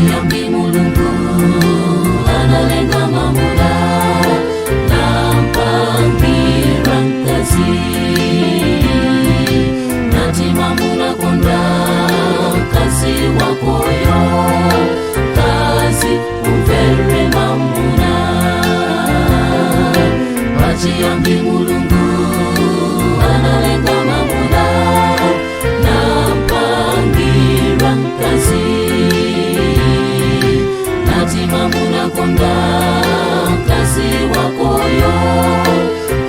Yambi Mulungu analenga mamula na mpangira kazi nati mamula konda kazi wakoyo kazi uvere mamuna Yambi Mulungu analenga mamula na mpangira kazi mamuna konda kazi wakoyo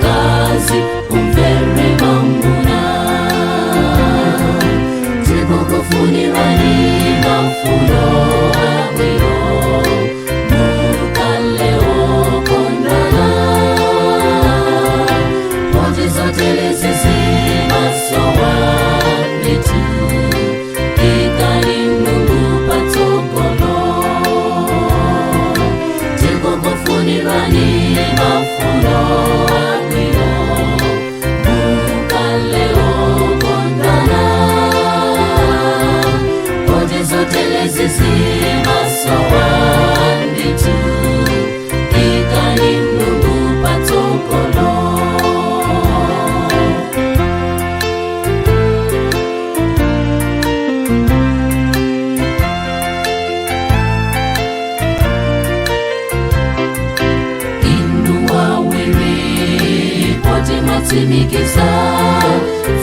kazi umvere mamuna tikokofuni wani mafulo awiro mukaleo kondala pote zote zizima sowa nitu ikali Mungu patokolo Nirani mafulo awiro mukaleo kondala pote zote lezizima sowa nditu ikani Mungu patokolo Timikiza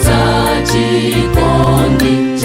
za jikondi